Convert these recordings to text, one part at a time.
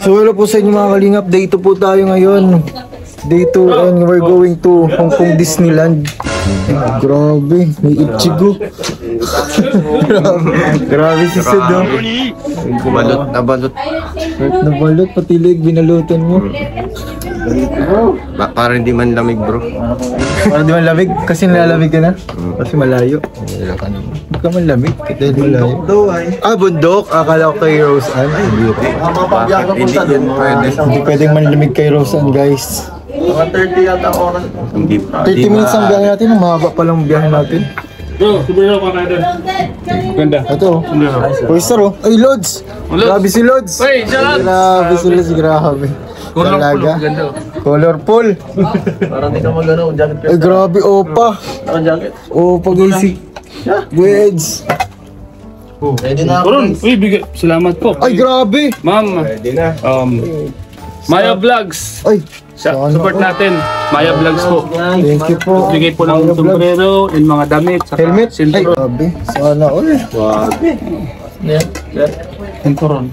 So hello po sa inyo mga kalingap. Day 2 po tayo ngayon. Day 2 and we're going to Hong Kong Disneyland. Grabe, may Ichigo. Grabe si Sid, oh. Balot na balot. Kahit na balot, pati leg, binalutan mo. Para hindi man lamig, bro. Para di man lamig? Kasi nilalamig ka na? Kasi malayo. Hindi ka man lamig, dahil malayo. Bundok? Akala ko kay Rose Ann. Ay, hindi. Bakit hindi yan pwede? Hindi pwedeng manlamig kay Rose Ann, guys. Mga 30 yata oras. 30 minutes ang biyahe natin, mahaba pa lang biyahe natin. Bro, sobrang ako na doon. Ganda. Ito, oyster, oh. Ay, Lods! Grabe si Lods! Hey, shout out! Grabe si Lods, grabe. Talaga. Colorful. Parang di ka mag-ano, jacket ka. Ay, grabe, opa. Naka-jacket. Opa, guys. Wedge. Ready na ako. Kurun, uy, salamat po. Ay, grabe. Ma'am, Maya Vlogs. Ay, Support natin. Maya Vlogs po. thank you po. Bigay po ng sombrero and mga damit. Saka Helmet? Ay, cinturon. grabe. Sana all. Cinturon.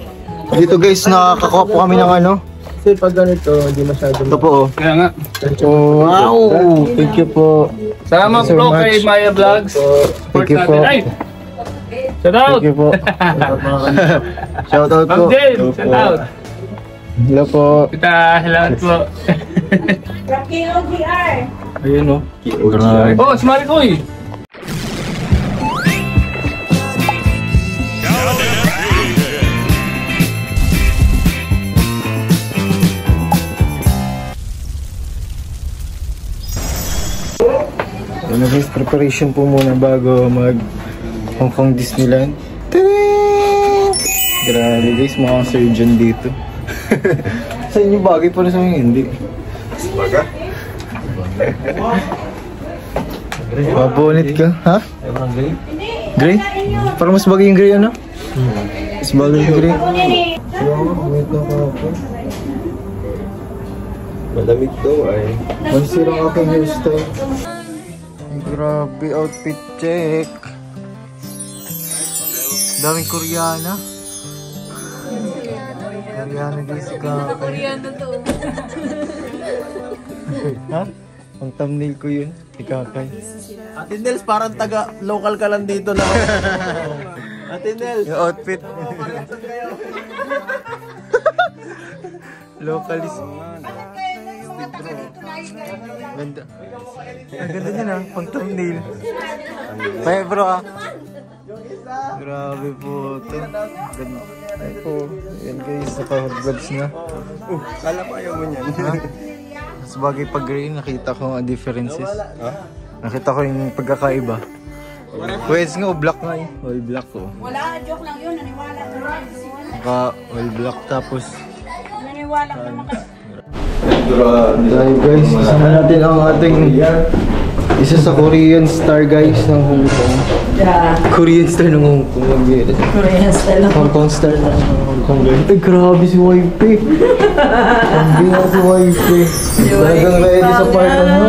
Dito guys, nakakakuha po kami ng ano. Kasi pag ganito, hindi masyado. Ito po, oh. Kaya nga. Oh, wow. Thank you po. Salamat Thank you so po much. kay Maya Vlogs. Support Thank you po. natin. Ay! Shout out! Thank you po. Shout out po. Ma'am Jane, shout out! Hello po. Kita, salamat po. Ayun, oh. Grabe. Oh, si Marikoy! Ano guys, preparation po muna bago mag Hong Kong Disneyland. Ta-da! Grabe guys, mga surgeon dito. Sa inyo bagay pa rin sa inyo, hindi. Baga? Mabonit ka, ha? Gray? Parang mas bagay yung gray, ano? Mas bagay yung gray. Wait na ako po. Malamig daw ay. Mansirang aking hairstyle. Grabe, outfit check. Daming Koreana. Koreana guys, Koreano to. ha? Ang thumbnail ko yun, ikakay. Ate Nels, parang taga-local ka lang dito na. Ate Nels. Yung outfit. Localist. Ganda. Ang ganda niya na, pang thumbnail. Kaya bro ah. Grabe po ito. Ganda. Ay po. Yan guys, naka-vlogs na. Kala ko ayaw mo niyan. Mas bagay pag green, nakita ko ang differences. Nakita ko yung pagkakaiba. Pwede nga, black nga eh. All black oh. Wala, joke lang yun. Naniwala ko naman. Naka all black tapos. Naniwala ko naman kasi. Dahil guys, kasama natin ang ating isa sa Korean star guys ng Hong Kong. Yeah. Korean star ng Hong Kong. Korean style Hong Kong star ng Hong Kong guys. Ay, grabe si Wifey. Grabe nga si Wifey. Talagang ready sa part mo.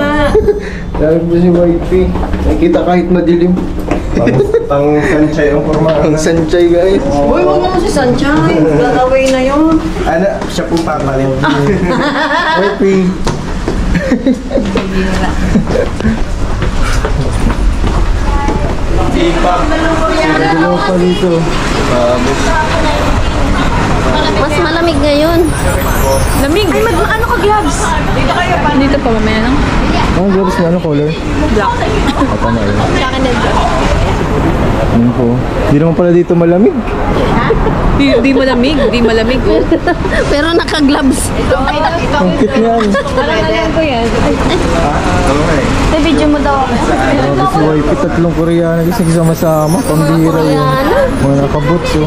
Grabe po si Wifey. Nakikita kahit madilim. Pang sanchay ang forma. Ang sanchay guys. Uy, wag naman si Sunshine. Gagawin na yun. Ano, siya pong papalit. Wifey. Hindi nila. Ipak. Dalawa pa dito. Mas malamig ngayon. Lamig. Ay, ano ka gloves? Dito kayo pa. Dito pa mamaya no? Ang gloves mo, ano color? Black. Tama yun. Sa akin din. Ano po? Hindi naman pala dito malamig. Di malamig. Di malamig. Oh. Pero naka-gloves. Ang cute niyan. Alam ko yan. Sa video mo daw ako. Grabe si Wifey, tatlong Koreana kasi sama-sama. Pambihira yun. Mga nakaboots oh.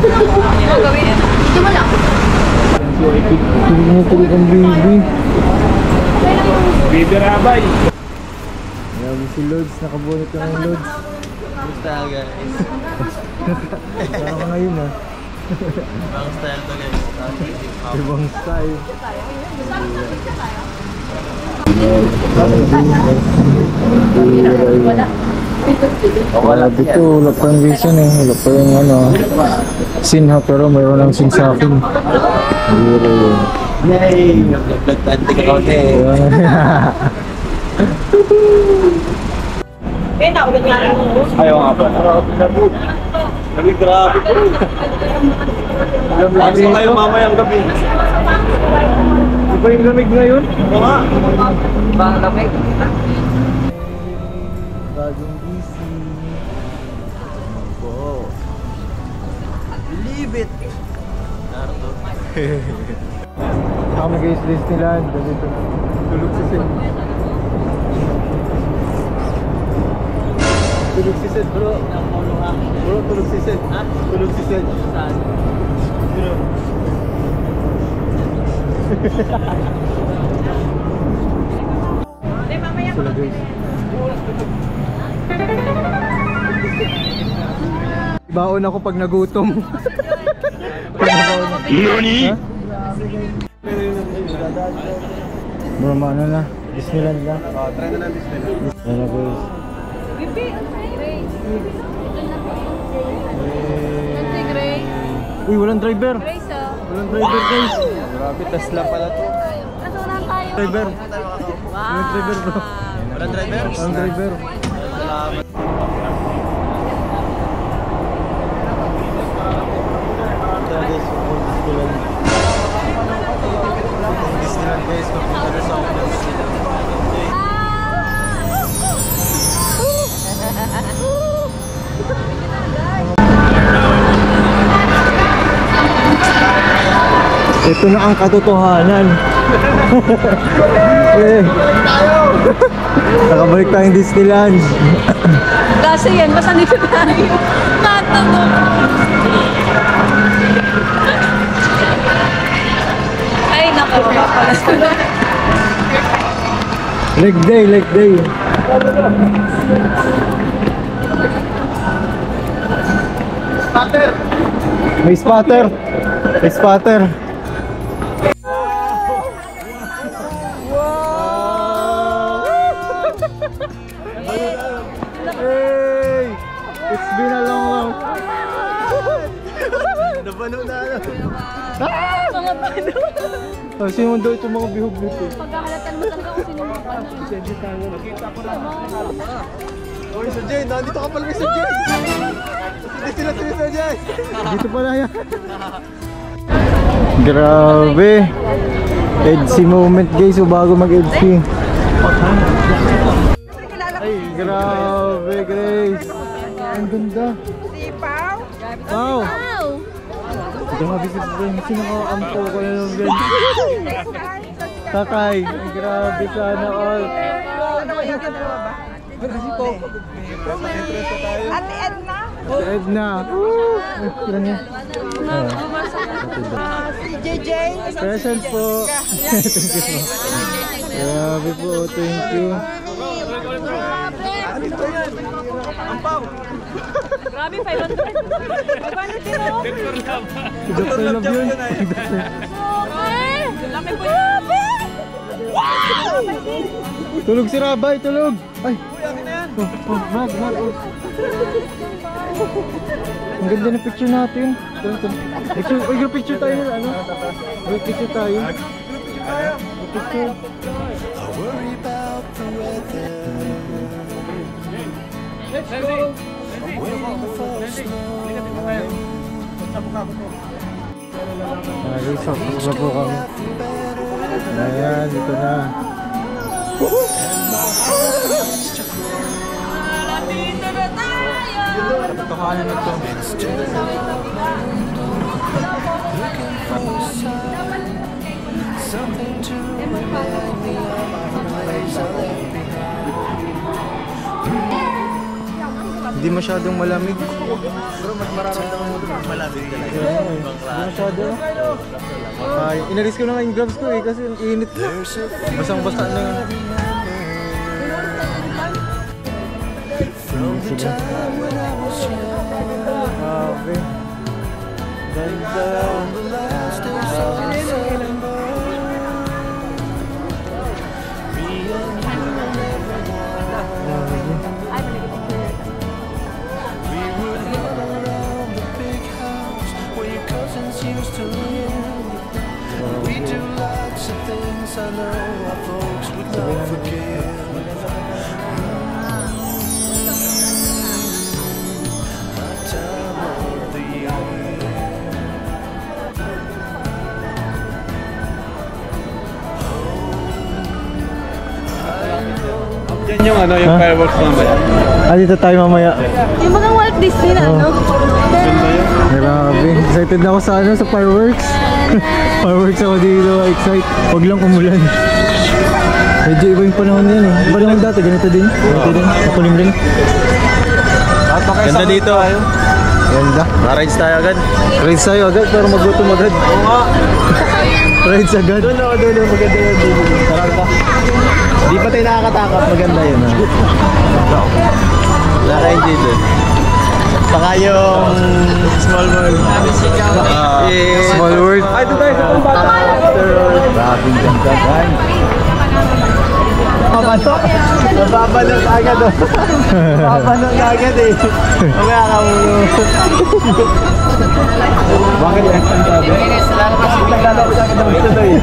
Tulig ang baby. Baby Rabay. Grabe si Lods, nakabunot ka ng Lods. Basta guys. Saan ka ngayon ah? Ang style to guys. Ibang style. Wala dito, wala pa yung reason eh. Wala pa yung ano. Sin ha, pero mayroon lang sin sa akin. Biro yun. Yay! Nag-vlog-vlog ka kaunti. Ayaw nga pa. Grabe, grabe po. Lamig kayo mamayang gabi. Iba yung lamig ngayon? Oo nga. Bagong busy. Wow. Believe it! Naruto. Kami guys, Disneyland. Dito na. Tulog si Sid. Tulog si Seth, bro. Bro, tulog si Seth. Ha? Tulog si Seth. Saan? Bro. Sila guys. Baon ako pag nagutom. Nani? Bro, ano na? Disneyland na. Try na lang Disneyland. Ayan na guys. Uy, walang driver. Walang driver guys. Grabe, Tesla pala to. Driver. Walang driver bro. Walang driver? Walang driver. Disneyland guys, papunta na sa ako ng Disneyland. Ito na ang katotohanan. Eh, nakabalik tayong Disneyland. Kasi yan, basta dito tayo. Tatanong. Ay, naku. Leg day, leg day. Spatter! May spatter. May spatter. Hey! It's been a long Nabano na. Mga pano. Oh, sino daw itong mga bihog dito? Pagkahalatan mo talaga kung sino mga pano. Nakita ko na. Oy, Sir Jay, nandito ka pala kay Sir Jay. Hindi sila si Sir Jay. Dito pala yan. Grabe. Edsy moment guys, o bago mag-Edsy. Ay, grabe Grace. Ang ganda. Sipaw? Wow. Ito nga visit ko yung sinakaampo ko na lang ganyan. Takay. Ay, grabe sana all. Ate Edna? Edna. Ay, kailan niya? Si JJ? Present po. Thank you po. Grabe po. Thank you. Grabe, 500. Magkano sino? Dr. Love yun. Laki po yun. Tulog si Rabay, tulog. Ay. Mag. Ang ganda ng picture natin. Picture, group picture tayo. Ano? Group picture tayo. Group picture. Let's go! Guys, tapos na po kami. Ayan, dito na. Dito na tayo! Katotohanan na ito. Hindi masyadong malamig. Bro, mas mararamdaman mo mas malamig talaga. Hindi masyado. Ay, inalis ko na nga yung gloves ko eh kasi ang init. Basang-basa na yun. Sige. Grabe. Ganda. Yan yung ano, yung fireworks mamaya. Dito tayo mamaya. Yung mga Walt Disney na, no? Grabe. Excited na ako sa ano, sa fireworks. Fireworks ako dito. Excited. Huwag lang umulan. Medyo iba yung panahon yan eh. Iba naman dati. Ganito din. Ganito din. Makulim rin. Ganda dito. Ganda. Ma-rides tayo agad. Rides tayo agad pero magutom agad. Oo nga. Rides agad. Doon. Maganda yun. Sarap pa. Di pa tayo nakakatakap. Maganda yun. Naka-enjoy doon. Saka yung small world. Small world. Ay, doon tayo sa Kumbata. Grabe ganda guys. Nababalot agad oh. Nababalot agad eh. Mamaya ka muna. Bakit yan? Naglalaro ko agad ng gusto doon eh.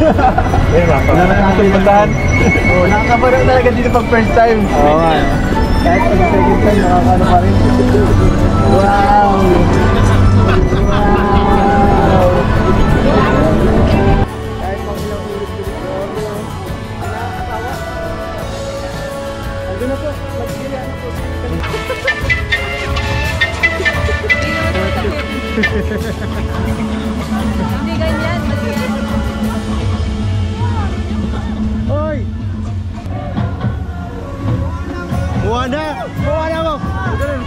Nakakabalik puntahan? Oo, nakakabalik talaga dito pag first time. Oo nga. Kahit pag second time, nakakano pa rin. Wow! Hindi ganyan, mali yan. Hoy! Moana! Moana mo! Ganun.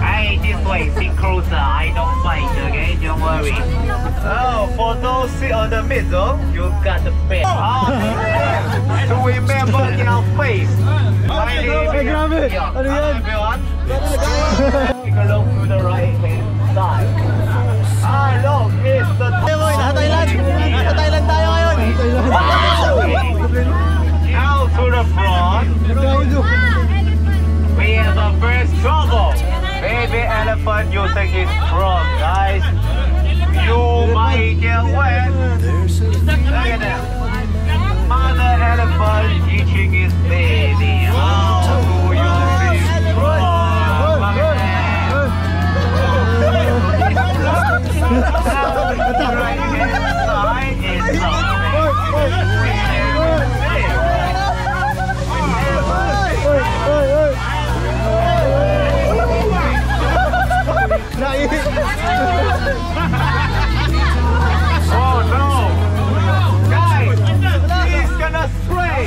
Hey, this way, think closer. I don't fight, okay? Don't worry. Oh, for those sit on the middle, you got the best. To remember your face. My name is everyone. Take a look to the right hand side. Look, it's the Nasa Thailand! Nasa Thailand tayo ngayon! Now to the front. We have the first trouble. Baby elephant using his trunk, guys. You might get wet. Look at that. Mother elephant teaching his baby how to use his trunk. Look at that. The right hand side is oh no! Guys, he's gonna stray!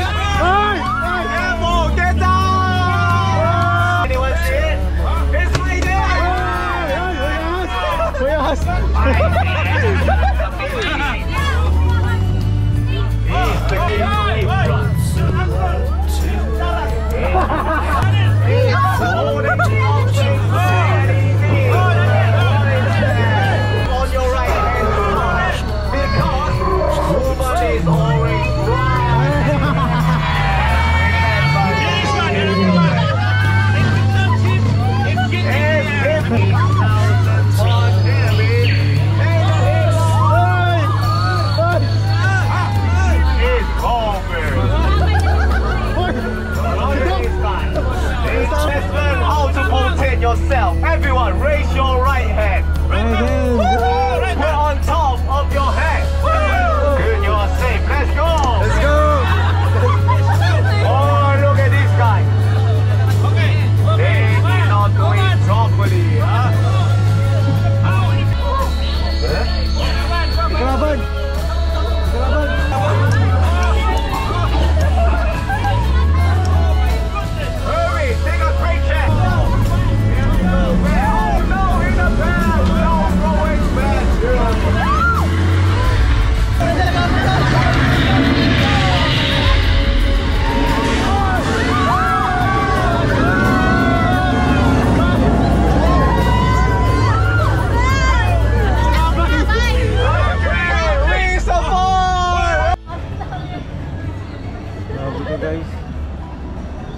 Grabe ka guys.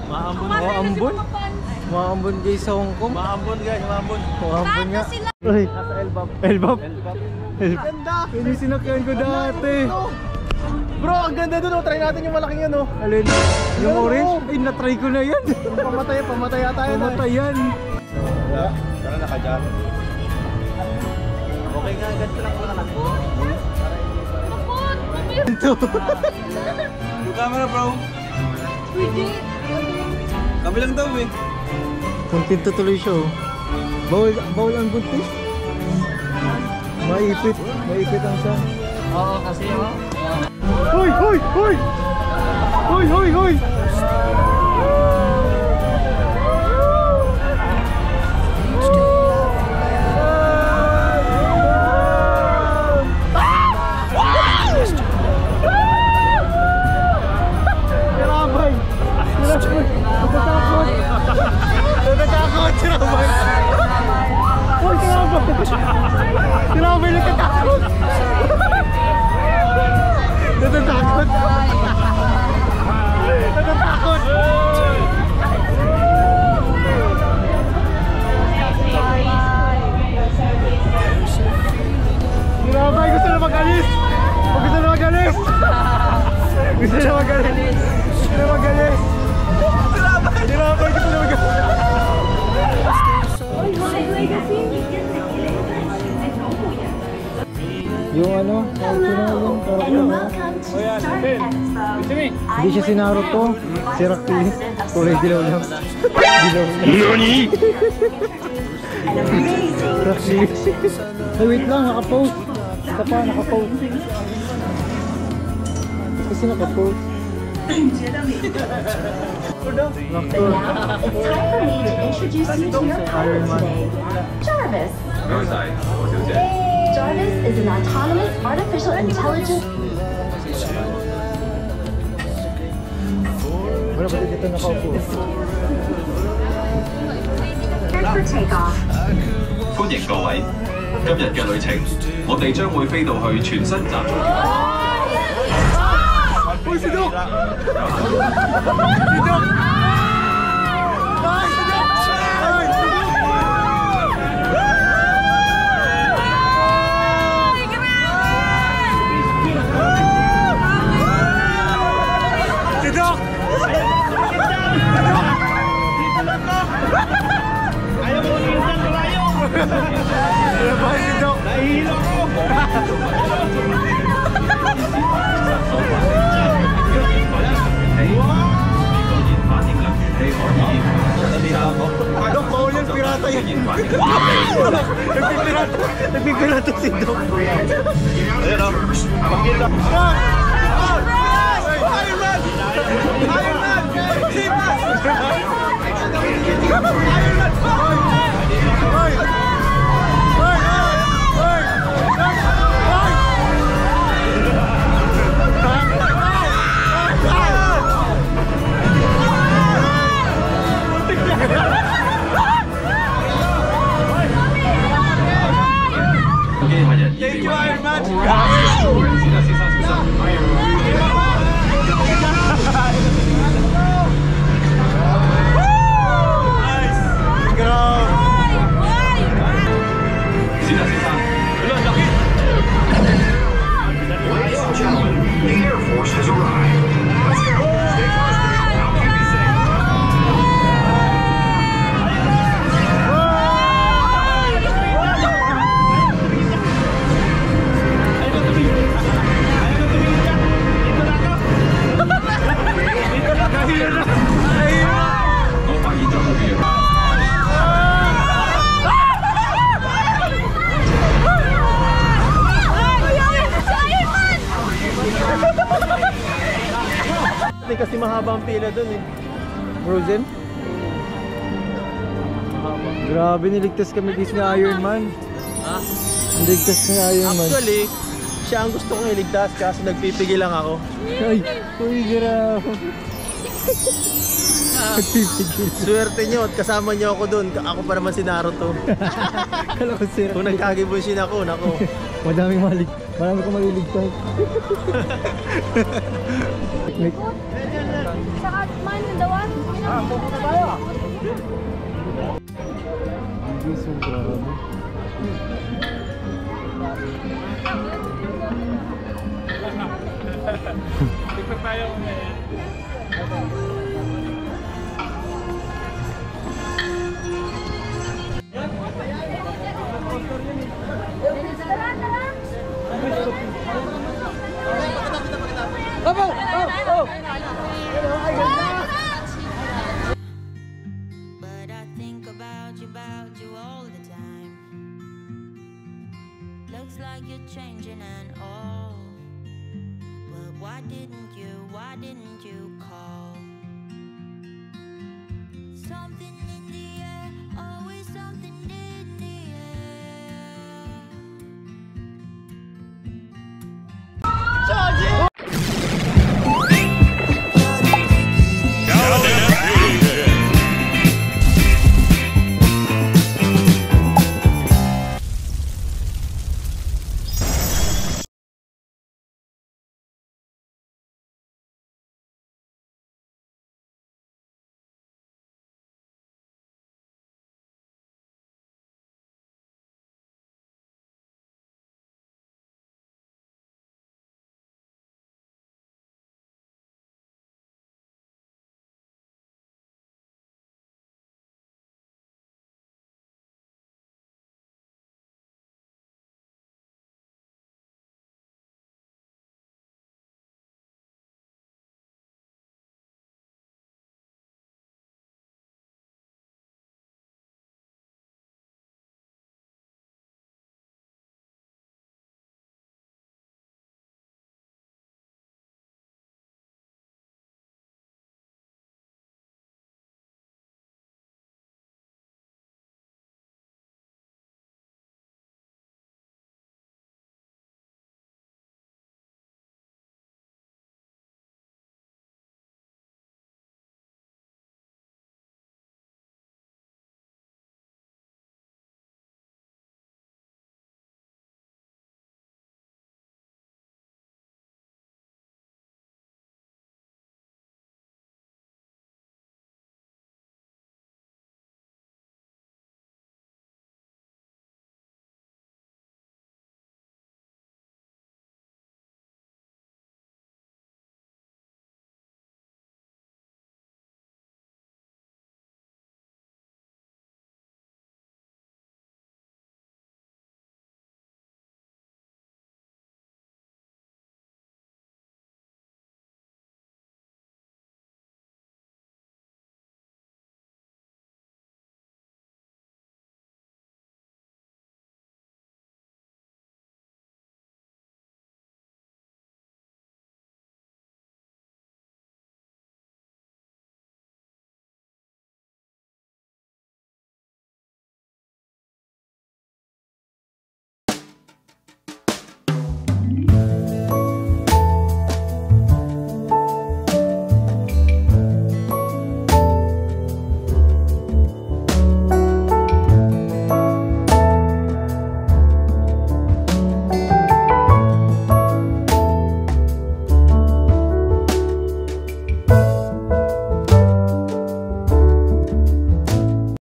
Maambon. Maambon? Maambon guys sa Hong Kong. Maambon guys, maambon. Maambon nga. Ay, Nasa Elbap. Elbap. Elbap. Ganda! Yun yung sinakyan ko dati. Bro, ang ganda dun, oh. Try natin yung malaking yan, oh. Alin? Yung orange? Ay, natry ko na yan. Pamatay yata yun, Pamatay yan. Tara naka-jam. Okay nga, ganito lang pala natin. Ito. Yung camera bro. Kami lang daw eh. Kontento tuloy siya oh. Bawal ang buntis. Maipit ang sa. Oo, kasi oh. Hoy! Hoy! Hoy! Hoy! Hoy! Hoy! Sinabay na katakot! Natatakot! Natatakot! Sinabay! Gusto na mag-alis! Gusto na mag-alis! Gusto na mag-alis! Gusto na mag-alis! Sinabay! Gusto na mag-alis! Yung ano, hindi siya si Naruto, si Rocky, kulay dilaw lang. Dilaw lang. NANI?! Rocky. Hey, wait lang, naka-post. Isa pa, naka-post. Kasi naka-post. Iron Man. Jarvis. Jarvis is an autonomous artificial intelligence. Wala ba dito nakaupo? For takeoff. 歡迎各位，今日嘅旅程，我哋將會飛到去全新集中。 Uy, si Doc! Dok, bawal yung pirata yan. Nagpipirata si Dok. Ayan o. Pakita. Iron Man! Iron Man! Simas! Iron Man! Hoy! Hoy! Hoy! Thank you, Iron Man! Ladies and gentlemen, the Air Force has arrived. Let's go. Stay close to me. I'll keep you safe. Kasi mahaba ang pila dun eh. Frozen? Grabe, niligtas kami guys ni Iron Man. Ha? Niligtas ni Iron Man. Actually, siya ang gusto kong iligtas kasi nagpipigil lang ako. Ay, uy, grabe. Nagpipigil. Swerte nyo at kasama nyo ako dun. Ako pa naman si Naruto. Kala ko sira. Kung nagkagibushin ako, nako. Marami kong maliligtas. Technique. Saka man na dawan. Pupunta tayo. Guys, yung grabe. Tiktok tayo.